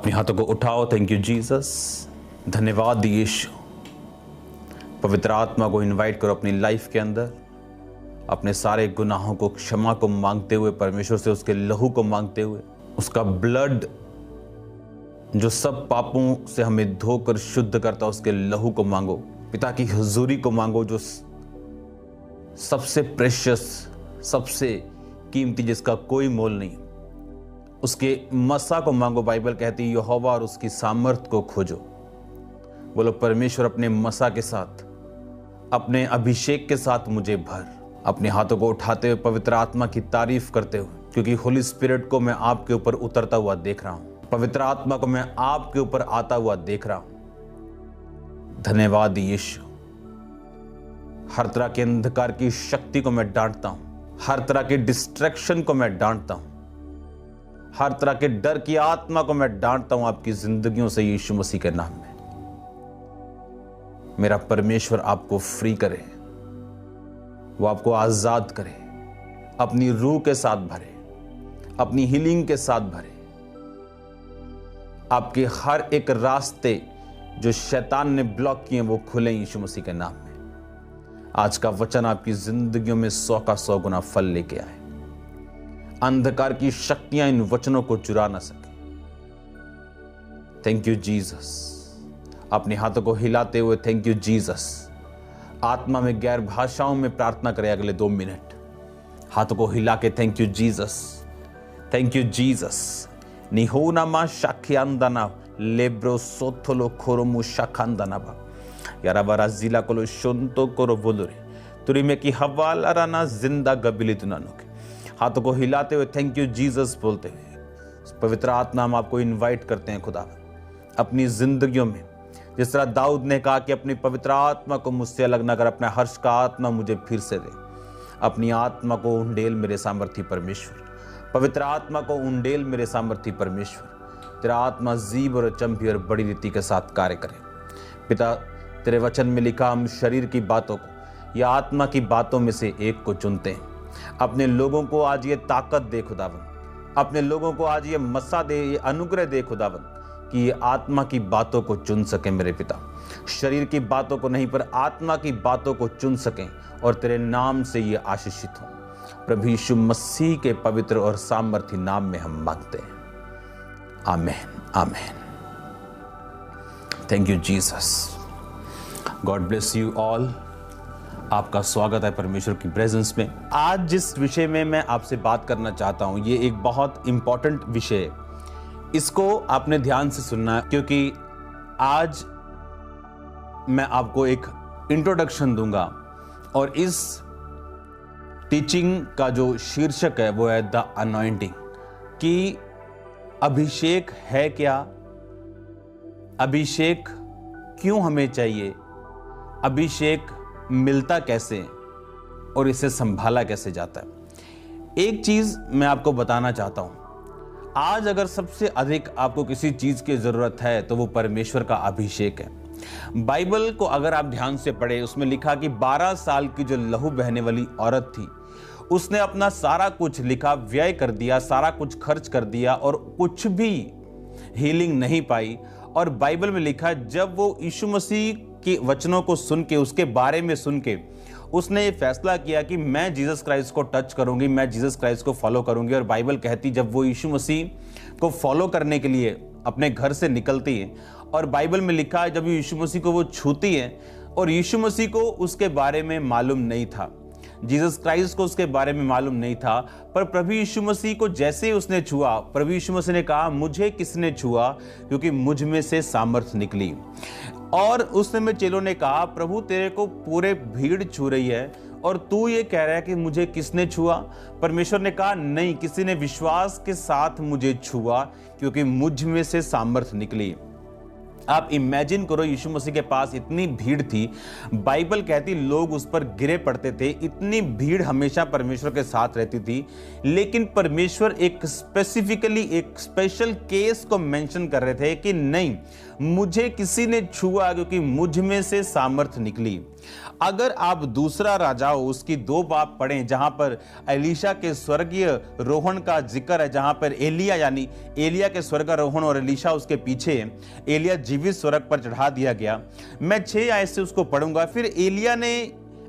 अपने हाथों को उठाओ। थैंक यू जीसस, धन्यवाद यीशु। पवित्र आत्मा को इनवाइट करो अपनी लाइफ के अंदर। अपने सारे गुनाहों को क्षमा को मांगते हुए, परमेश्वर से उसके लहू को मांगते हुए, उसका ब्लड जो सब पापों से हमें धोकर शुद्ध करता, उसके लहू को मांगो। पिता की हुजूरी को मांगो, जो सबसे प्रेशियस, सबसे कीमती, जिसका कोई मोल नहीं, उसके मसा को मांगो। बाइबल कहती है यहोवा और उसकी सामर्थ को खोजो। बोलो परमेश्वर अपने मसा के साथ, अपने अभिषेक के साथ मुझे भर। अपने हाथों को उठाते हुए पवित्र आत्मा की तारीफ करते हुए, क्योंकि होली स्पिरिट को मैं आपके ऊपर उतरता हुआ देख रहा हूं, पवित्र आत्मा को मैं आपके ऊपर आता हुआ देख रहा हूं। धन्यवाद यीशु। हर तरह के अंधकार की शक्ति को मैं डांटता हूं, हर तरह के डिस्ट्रैक्शन को मैं डांटता हूं, हर तरह के डर की आत्मा को मैं डांटता हूं आपकी जिंदगियों से यीशु मसीह के नाम में। मेरा परमेश्वर आपको फ्री करे, वो आपको आजाद करे, अपनी रूह के साथ भरे, अपनी हीलिंग के साथ भरे। आपके हर एक रास्ते जो शैतान ने ब्लॉक किए वो खुले यीशु मसीह के नाम में। आज का वचन आपकी जिंदगियों में 100 का 100 गुना फल लेके आए। अंधकार की शक्तियां इन वचनों को चुरा ना सके। Thank you Jesus. अपने हाथों को हिलाते हुए थैंक यू जीसस। आत्मा में गैर भाषाओं में प्रार्थना करें अगले 2 मिनट। हाथों को हिला के thank you Jesus, thank you Jesus. निहोना मा शाख्यांदना लेब्रो सोथोलो खोरोमु शाखांदनाबा यारा बारा जिला कोलो शुंतो कोरो बोलरे तुरी में की हवाला राना जिंदा गबिली तुनानुके। हाथों को हिलाते हुए थैंक यू जीसस बोलते हुए पवित्र आत्मा हम आपको इनवाइट करते हैं खुदा अपनी जिंदगियों में। जिस तरह दाऊद ने कहा कि अपनी पवित्र आत्मा को मुझसे अलग न कर, अपना हर्ष का आत्मा मुझे फिर से दे। अपनी आत्मा को उंडेल मेरे सामर्थी परमेश्वर, पवित्र आत्मा को उंडेल मेरे सामर्थी परमेश्वर। तेरा आत्मा जीव और चंपी और बड़ी रीति के साथ कार्य करे। पिता, तेरे वचन में लिखा हम शरीर की बातों को या आत्मा की बातों में से एक को चुनते हैं। अपने लोगों को आज ये ताकत दे खुदावन, अपने लोगों को आज ये मसा दे, ये अनुग्रह दे खुदावन कि ये आत्मा की बातों को चुन सकें मेरे पिता। शरीर की बातों को नहीं पर आत्मा की बातों को चुन सकें और तेरे नाम से ये आशीषित हो। प्रभु यीशु मसीह के पवित्र और सामर्थी नाम में हम मांगते हैं, आमीन आमीन। Thank you Jesus. God bless you all. आपका स्वागत है परमेश्वर की प्रेजेंस में। आज जिस विषय में मैं आपसे बात करना चाहता हूं, ये एक बहुत इंपॉर्टेंट विषय है। इसको आपने ध्यान से सुनना है, क्योंकि आज मैं आपको एक इंट्रोडक्शन दूंगा और इस टीचिंग का जो शीर्षक है वो है द अनॉइंटिंग। कि अभिषेक है क्या, अभिषेक क्यों हमें चाहिए, अभिषेक मिलता कैसे और इसे संभाला कैसे जाता है। एक चीज मैं आपको बताना चाहता हूं, आज अगर सबसे अधिक आपको किसी चीज की जरूरत है तो वो परमेश्वर का अभिषेक है। बाइबल को अगर आप ध्यान से पढ़े, उसमें लिखा कि 12 साल की जो लहू बहने वाली औरत थी, उसने अपना सारा कुछ लिखा व्यय कर दिया, सारा कुछ खर्च कर दिया और कुछ भी हीलिंग नहीं पाई। और बाइबल में लिखा जब वो यीशु मसीह के वचनों को सुन के, उसके बारे में सुन के, उसने ये फैसला किया कि मैं जीसस क्राइस्ट को टच करूंगी, मैं जीसस क्राइस्ट को फॉलो करूंगी। और बाइबल कहती जब वो यीशु मसीह को फॉलो करने के लिए अपने घर से निकलती है, और बाइबल में लिखा है जब यीशु मसीह को वो छूती है, और यीशु मसीह को उसके बारे में मालूम नहीं था, जीसस क्राइस्ट को उसके बारे में मालूम नहीं था, पर प्रभु यीशु मसीह को जैसे ही उसने छुआ, प्रभु यीशु मसीह ने कहा मुझे किसने छुआ, क्योंकि मुझ में से सामर्थ निकली। और उस समय चेलों ने कहा प्रभु तेरे को पूरे भीड़ छू रही है और तू ये कह रहा है कि मुझे किसने छुआ। परमेश्वर ने कहा नहीं, किसी ने विश्वास के साथ मुझे छुआ, क्योंकि मुझ में से सामर्थ निकली। आप इमेजिन करो, यीशु मसीह के पास इतनी भीड़ थी, बाइबल कहती लोग उस पर गिरे पड़ते थे, इतनी भीड़ हमेशा परमेश्वर के साथ रहती थी, लेकिन परमेश्वर एक स्पेसिफिकली एक स्पेशल केस को मेंशन कर रहे थे कि नहीं, मुझे किसी ने छुआ क्योंकि मुझ में से सामर्थ निकली। अगर आप दूसरा राजाओं उसकी 2 बाब पढ़ें, जहां पर एलीशा के स्वर्गीय रोहण का जिक्र है, जहां पर एलिया यानी एलिया के स्वर्गारोहण और एलीशा उसके पीछे, एलिया जीवित स्वर्ग पर चढ़ा दिया गया। मैं 6 आयत से उसको पढ़ूंगा। फिर एलिया ने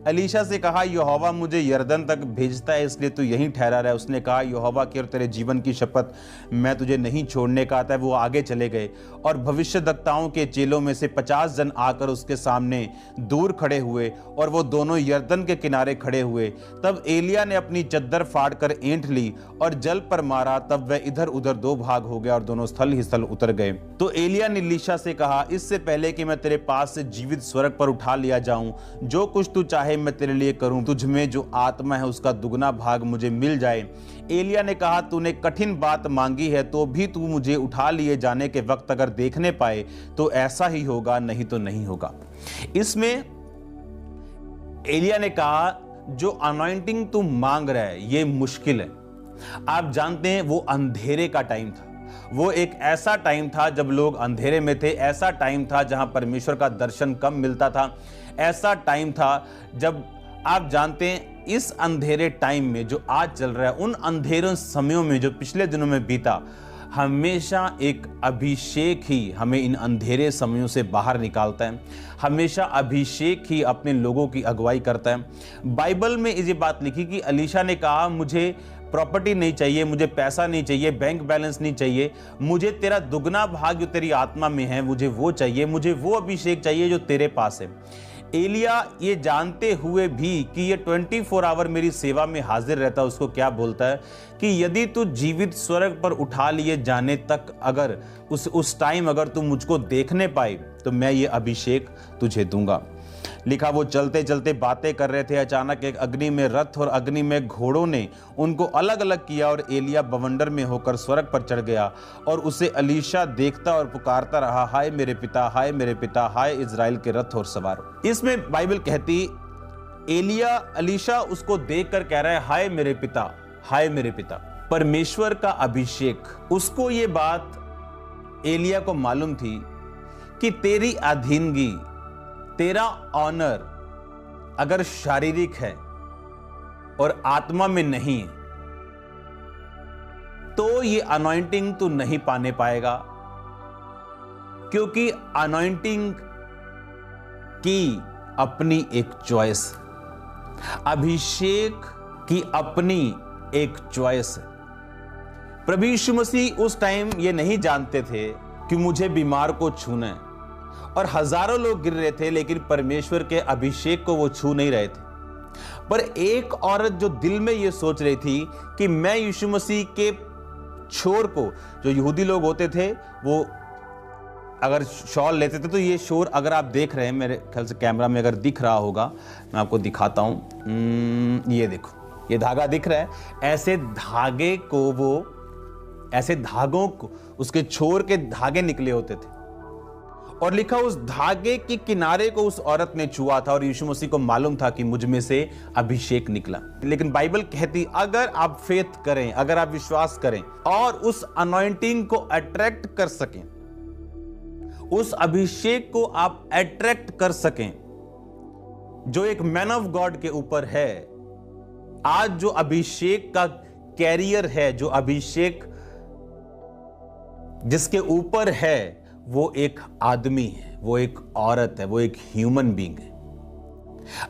एलीशा से कहा, यहोवा मुझे यरदन तक भेजता है, इसलिए तू यहीं ठहरा रहा है। उसने कहा, यहोवा की और तेरे जीवन की शपथ, मैं तुझे नहीं छोड़ने का आता है। वो आगे चले गए और भविष्यद्वक्ताओं के चेलों में से 50 जन आकर उसके सामने दूर खड़े हुए और वो दोनों यरदन के किनारे खड़े हुए। तब एलिया ने अपनी चद्दर फाड़कर ऐंठ ली और जल पर मारा, तब वह इधर उधर 2 भाग हो गया और दोनों स्थल ही स्थल उतर गए। तो एलिया ने एलीशा से कहा, इससे पहले कि मैं तेरे पास से जीवित स्वर्ग पर उठा लिया जाऊं, जो कुछ तू चाहे मैं तेरे लिए करूं, तुझ में जो आत्मा है उसका दुगना भाग मुझे मिल जाए। एलिया ने कहा, तूने कठिन बात मांगी है, तो भी तू मुझे उठा लिए जाने के वक्त अगर देखने पाए तो ऐसा ही होगा, नहीं तो नहीं होगा। इसमें एलिया ने कहा, जो अनॉइंटिंग तू मांग रहा है ये मुश्किल है। आप जानते हैं वो अंधेरे का टाइम था, वो एक ऐसा टाइम था जब लोग अंधेरे में थे, ऐसा टाइम था जहां परमेश्वर का दर्शन कम मिलता था, ऐसा टाइम था जब आप जानते हैं इस अंधेरे टाइम में जो आज चल रहा है, उन अंधेरों समयों में जो पिछले दिनों में बीता, हमेशा एक अभिषेक ही हमें इन अंधेरे समयों से बाहर निकालता है। हमेशा अभिषेक ही अपने लोगों की अगुवाई करता है। बाइबल में ये बात लिखी कि एलीशा ने कहा, मुझे प्रॉपर्टी नहीं चाहिए, मुझे पैसा नहीं चाहिए, बैंक बैलेंस नहीं चाहिए, मुझे तेरा दुगना भाग जो तेरी आत्मा में है मुझे वो चाहिए, मुझे वो अभिषेक चाहिए जो तेरे पास है। एलिया ये जानते हुए भी कि ये 24 आवर मेरी सेवा में हाजिर रहता है, उसको क्या बोलता है कि यदि तू जीवित स्वर्ग पर उठा लिए जाने तक अगर उस टाइम अगर तू मुझको देखने पाए तो मैं ये अभिषेक तुझे दूंगा। लिखा, वो चलते चलते बातें कर रहे थे, अचानक एक अग्नि में रथ और अग्नि में घोड़ों ने उनको अलग अलग किया और एलिया बवंडर में होकर स्वर्ग पर चढ़ गया और उसे एलीशा देखता और पुकारता रहा, हाय मेरे पिता, हाय मेरे पिता, हाय इजराइल के रथ और सवार। इसमें बाइबल कहती एलीशा उसको देखकर कह रहा है, हाय मेरे पिता, हाय मेरे पिता। परमेश्वर का अभिषेक, उसको ये बात एलिया को मालूम थी कि तेरी अधीनगी, तेरा ऑनर अगर शारीरिक है और आत्मा में नहीं है तो ये अनॉइंटिंग तू नहीं पाने पाएगा, क्योंकि अनॉइंटिंग की अपनी एक चॉइस, अभिषेक की अपनी एक चॉइस है। प्रभु यीशु मसीह उस टाइम ये नहीं जानते थे कि मुझे बीमार को छूना है, और हजारों लोग गिर रहे थे लेकिन परमेश्वर के अभिषेक को वो छू नहीं रहे थे। पर एक औरत जो दिल में ये सोच रही थी कि मैं यीशु मसीह के शोर को, जो यहूदी लोग होते थे वो अगर शॉल लेते थे, तो ये शोर अगर आप देख रहे हैं, मेरे ख्याल से कैमरा में अगर दिख रहा होगा, मैं आपको दिखाता हूं, ये देखो, ये धागा दिख रहा है, ऐसे धागे को वो, ऐसे धागों को, उसके छोर के धागे निकले होते थे और लिखा उस धागे के किनारे को उस औरत ने छुआ था और यीशु मसीह को मालूम था कि मुझ में से अभिषेक निकला। लेकिन बाइबल कहती अगर आप फेथ करें, अगर आप विश्वास करें और उस अनॉइंटिंग को अट्रैक्ट कर सकें, उस अभिषेक को आप अट्रैक्ट कर सकें जो एक मैन ऑफ गॉड के ऊपर है, आज जो अभिषेक का कैरियर है, जो अभिषेक जिसके ऊपर है, वो एक आदमी है, वो एक औरत है, वो एक ह्यूमन बीइंग है।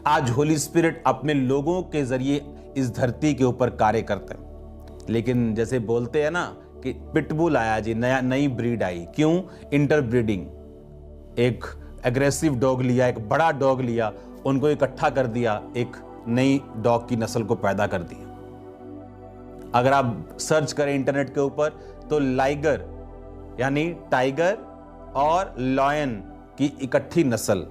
आज होली स्पिरिट अपने लोगों के जरिए इस धरती के ऊपर कार्य करता है। लेकिन जैसे बोलते हैं ना कि पिटबुल आया जी, नई ब्रीड आई, क्यों? इंटरब्रीडिंग। एक एग्रेसिव डॉग लिया, एक बड़ा डॉग लिया, उनको इकट्ठा कर दिया, एक नई डॉग की नस्ल को पैदा कर दिया। अगर आप सर्च करें इंटरनेट के ऊपर तो लाइगर यानी टाइगर और लॉयन की इकट्ठी नस्ल,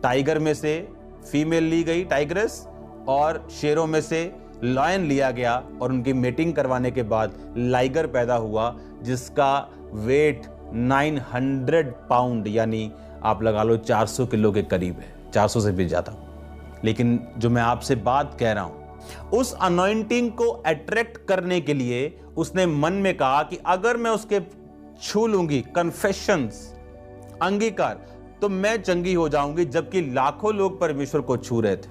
टाइगर में से फीमेल ली गई टाइग्रेस और शेरों में से लॉयन लिया गया और उनकी मेटिंग करवाने के बाद लाइगर पैदा हुआ, जिसका वेट 900 पाउंड, यानी आप लगा लो 400 किलो के करीब है, 400 से भी ज्यादा। लेकिन जो मैं आपसे बात कह रहा हूं, उस अनॉइंटिंग को अट्रैक्ट करने के लिए उसने मन में कहा कि अगर मैं उसके छू लूंगी, कन्फेशंस, अंगीकार, तो मैं चंगी हो जाऊंगी। जबकि लाखों लोग परमेश्वर को छू रहे थे।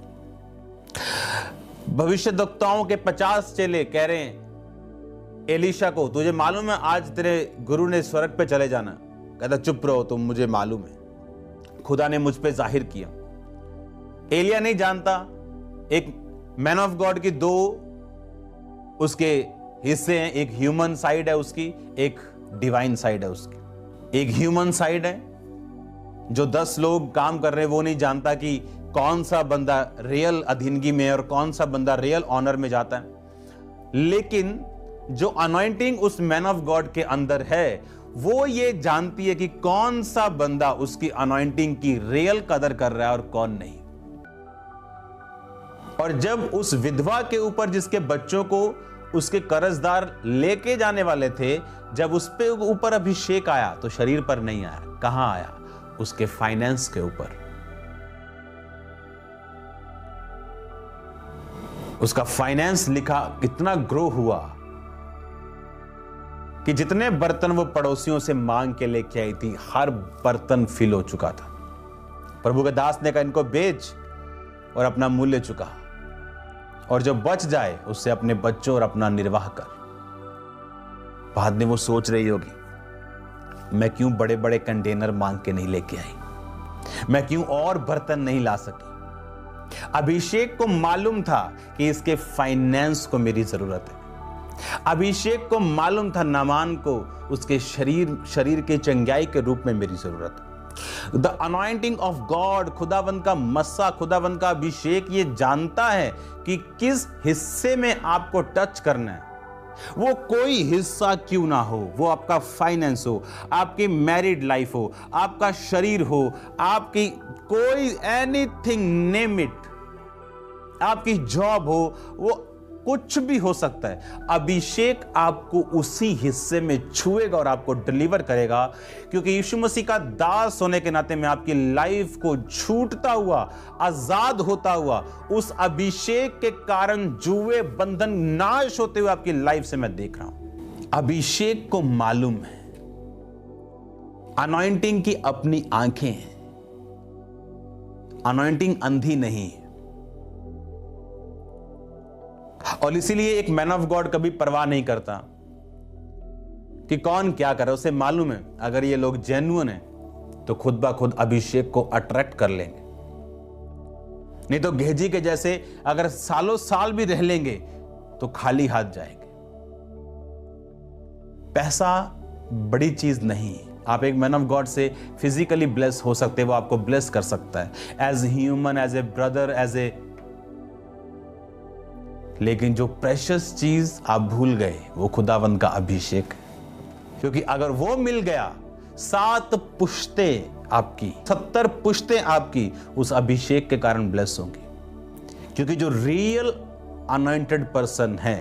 भविष्यद्वक्ताओं के 50 चेले कह रहे हैं एलीशा को, तुझे मालूम है आज तेरे गुरु ने स्वर्ग पे चले जाना। कहता चुप रहो तुम, मुझे मालूम है, खुदा ने मुझ पे जाहिर किया। एलिया नहीं जानता, एक मैन ऑफ गॉड की दो उसके हिस्से हैं, एक ह्यूमन साइड है उसकी, एक डिवाइन साइड है उसकी। एक ह्यूमन साइड है जो 10 लोग काम कर रहे हैं, वो नहीं जानता कि कौन सा बंदा रियल अधीनगी में और कौन सा बंदा रियल ऑनर में जाता है। लेकिन जो अनॉइंटिंग उस मैन ऑफ गॉड के अंदर है, वो ये जानती है कि कौन सा बंदा उसकी अनॉइंटिंग की रियल कदर कर रहा है और कौन नहीं। और जब उस विधवा के ऊपर, जिसके बच्चों को उसके कर्जदार लेके जाने वाले थे, जब उस पे ऊपर अभिषेक आया तो शरीर पर नहीं आया। कहां आया? उसके फाइनेंस के ऊपर। उसका फाइनेंस लिखा कितना ग्रो हुआ कि जितने बर्तन वो पड़ोसियों से मांग के लेके आई थी, हर बर्तन फिल हो चुका था। प्रभु के दास ने कहा इनको बेच और अपना मूल्य चुका, और जो बच जाए उससे अपने बच्चों और अपना निर्वाह कर। बाद में वो सोच रही होगी, मैं क्यों बड़े बड़े कंटेनर मांग के नहीं लेके आई, मैं क्यों और बर्तन नहीं ला सकी। अभिषेक को मालूम था कि इसके फाइनेंस को मेरी जरूरत है। अभिषेक को मालूम था नामान को उसके शरीर के चंगाई के रूप में मेरी जरूरत है। द अनॉइंटिंग ऑफ गॉड, खुदावंद का मस्सा, खुदावंद का अभिषेक ये जानता है कि किस हिस्से में आपको टच करना है। वो कोई हिस्सा क्यों ना हो, वो आपका फाइनेंस हो, आपकी मैरिड लाइफ हो, आपका शरीर हो, आपकी कोई एनीथिंग नेम इट, आपकी जॉब हो, वो कुछ भी हो सकता है। अभिषेक आपको उसी हिस्से में छुएगा और आपको डिलीवर करेगा, क्योंकि यीशु मसीह का दास होने के नाते मैं आपकी लाइफ को छूटता हुआ, आजाद होता हुआ, उस अभिषेक के कारण जुए बंधन नाश होते हुए आपकी लाइफ से मैं देख रहा हूं। अभिषेक को मालूम है अनॉइंटिंग की अपनी आंखें हैं। अनॉइंटिंग अंधी नहीं है, और इसीलिए एक मैन ऑफ गॉड कभी परवाह नहीं करता कि कौन क्या करे। उसे मालूम है अगर ये लोग जेन्युइन हैं तो खुद ब खुद अभिषेक को अट्रैक्ट कर लेंगे। नहीं तो गेहजी के जैसे अगर सालों साल भी रह लेंगे तो खाली हाथ जाएंगे। पैसा बड़ी चीज नहीं। आप एक मैन ऑफ गॉड से फिजिकली ब्लेस हो सकते हैं, वो आपको ब्लेस कर सकता है as human, as a brother, as a, लेकिन जो प्रेशियस चीज आप भूल गए वो खुदावंद का अभिषेक है। क्योंकि अगर वो मिल गया, 7 पुश्तें आपकी, 70 पुश्तें आपकी उस अभिषेक के कारण ब्लेस होंगी। क्योंकि जो रियल अनॉइंटेड पर्सन है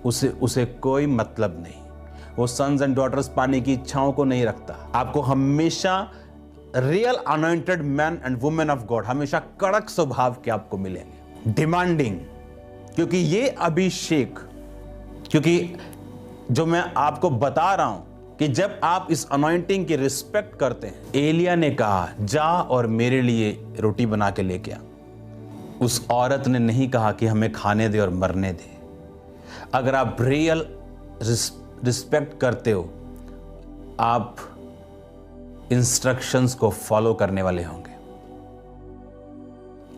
उसे कोई मतलब नहीं। वो सन्स एंड डॉटर्स पाने की इच्छाओं को नहीं रखता। आपको हमेशा real anointed man and women of God हमेशा कड़क स्वभाव के आपको मिलेंगे, डिमांडिंग। क्योंकि ये अभिषेक, क्योंकि जो मैं आपको बता रहा हूं कि जब आप इस अनॉइंटिंग की रिस्पेक्ट करते हैं, एलिया ने कहा जा और मेरे लिए रोटी बना के लेके आ। उस औरत ने नहीं कहा कि हमें खाने दे और मरने दे। अगर आप रियल रिस्पेक्ट करते हो, आप इंस्ट्रक्शंस को फॉलो करने वाले होंगे।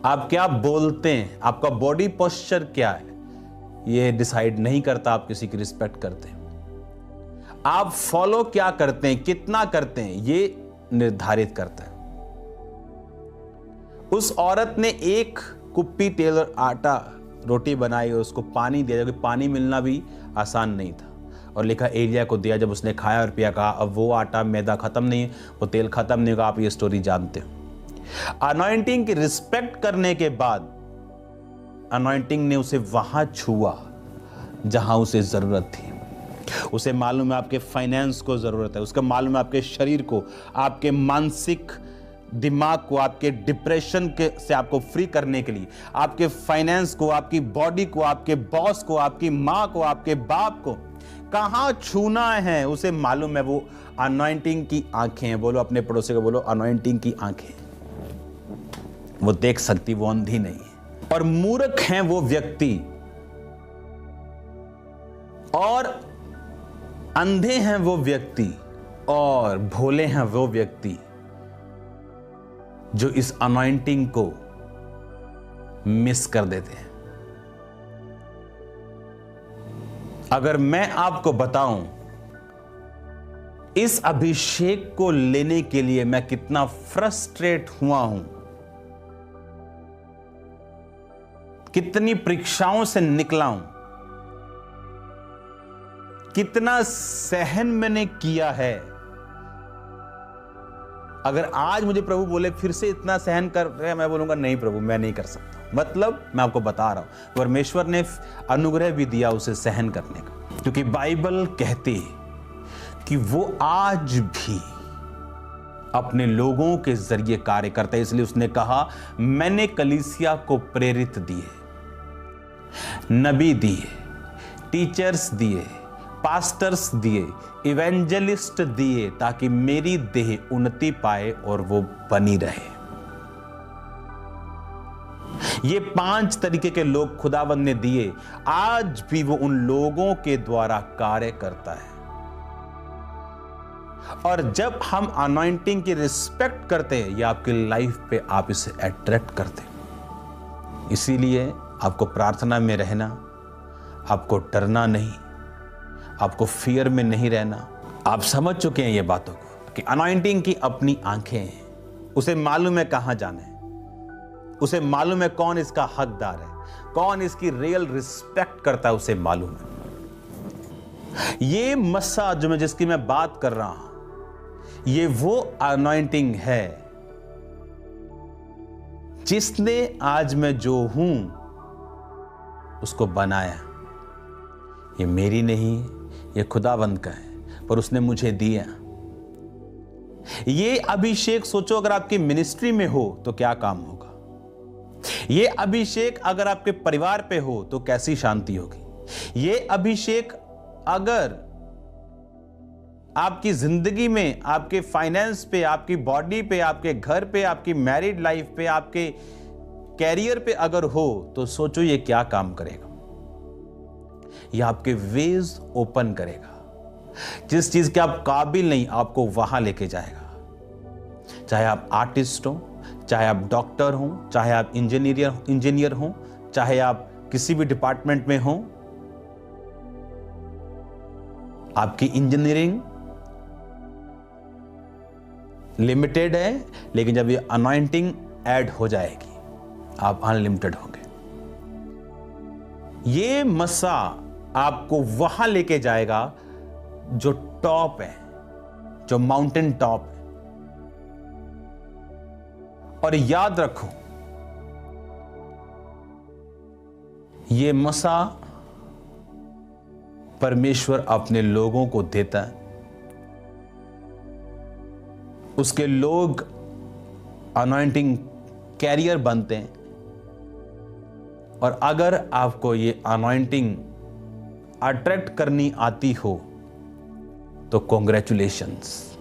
आप क्या बोलते हैं, आपका बॉडी पोस्चर क्या है, ये डिसाइड नहीं करता आप किसी की रिस्पेक्ट करते हैं। आप फॉलो क्या करते हैं, कितना करते हैं, ये निर्धारित करता है। उस औरत ने एक कुप्पी तेल और आटा रोटी बनाई और उसको पानी दिया, क्योंकि पानी मिलना भी आसान नहीं था। और लिखा एलिया को दिया। जब उसने खाया और पिया, कहा अब वो आटा मैदा खत्म नहीं है, वो तेल खत्म नहीं होगा। आप ये स्टोरी जानते हो। अनॉइंटिंग की रिस्पेक्ट करने के बाद अनॉइंटिंग ने उसे वहां छुआ जहां उसे जरूरत थी। उसे मालूम है आपके फाइनेंस को ज़रूरत है, उसका मालूम है आपके शरीर को, आपके मानसिक दिमाग को, आपके डिप्रेशन के से आपको फ्री करने के लिए, आपके फाइनेंस को, आपकी बॉडी को, आपके बॉस को, आपकी माँ को, आपके बाप को कहाँ छूना है उसे मालूम है। वो अनॉइंटिंग की आंखें हैं। बोलो अपने पड़ोसी को, बोलो अनॉइंटिंग की आंखें। वो देख सकती, वो अंधी नहीं है। और मूर्ख हैं वो व्यक्ति और अंधे हैं वो व्यक्ति और भोले हैं वो व्यक्ति जो इस अनॉइंटिंग को मिस कर देते हैं। अगर मैं आपको बताऊं इस अभिषेक को लेने के लिए मैं कितना फ्रस्ट्रेट हुआ हूं, कितनी परीक्षाओं से निकला हूं, कितना सहन मैंने किया है। अगर आज मुझे प्रभु बोले फिर से इतना सहन कर रहे हैं, मैं बोलूंगा नहीं प्रभु, मैं नहीं कर सकता। मतलब मैं आपको बता रहा हूं, परमेश्वर ने अनुग्रह भी दिया उसे सहन करने का, क्योंकि बाइबल कहती है कि वो आज भी अपने लोगों के जरिए कार्य करता है। इसलिए उसने कहा, मैंने कलीसिया को प्रेरित दिए, नबी दिए, टीचर्स दिए, पास्टर्स दिए, इवेंजलिस्ट दिए, ताकि मेरी देह उन्नति पाए और वो बनी रहे। ये 5 तरीके के लोग खुदावंद ने दिए, आज भी वो उन लोगों के द्वारा कार्य करता है। और जब हम अनॉइंटिंग की रिस्पेक्ट करते हैं, ये आपकी लाइफ पे आप इसे अट्रैक्ट करते हैं। इसीलिए आपको प्रार्थना में रहना, आपको डरना नहीं, आपको फियर में नहीं रहना। आप समझ चुके हैं ये बातों को कि अनॉइंटिंग की अपनी आंखें हैं, उसे मालूम है कहां जाना है, उसे मालूम है कौन इसका हकदार है, कौन इसकी रियल रिस्पेक्ट करता है, उसे मालूम है। ये मस्सा जो मैं जिसकी मैं बात कर रहा हूं, ये वो अनॉइंटिंग है जिसने आज मैं जो हूं उसको बनाया। ये मेरी नहीं, ये खुदावंद का है, पर उसने मुझे दिया। ये अभिषेक सोचो अगर आपकी मिनिस्ट्री में हो तो क्या काम होगा। ये अभिषेक अगर आपके परिवार पे हो तो कैसी शांति होगी। ये अभिषेक अगर आपकी जिंदगी में, आपके फाइनेंस पे, आपकी बॉडी पे, आपके घर पे, आपकी मैरिड लाइफ पे, आपके कैरियर पे अगर हो तो सोचो ये क्या काम करेगा। ये आपके वेज ओपन करेगा। जिस चीज के आप काबिल नहीं, आपको वहां लेके जाएगा। चाहे आप आर्टिस्ट हो, चाहे आप डॉक्टर हो, चाहे आप इंजीनियर हो, चाहे आप किसी भी डिपार्टमेंट में हो, आपकी इंजीनियरिंग लिमिटेड है, लेकिन जब ये अनॉइंटिंग ऐड हो जाएगी आप अनलिमिटेड होंगे। ये मस्सा आपको वहां लेके जाएगा जो टॉप है, जो माउंटेन टॉप है। और याद रखो, ये मसा परमेश्वर अपने लोगों को देता है। उसके लोग अनॉइंटिंग कैरियर बनते हैं। और अगर आपको ये अनॉइंटिंग अट्रैक्ट करनी आती हो तो कॉन्ग्रेचुलेशंस।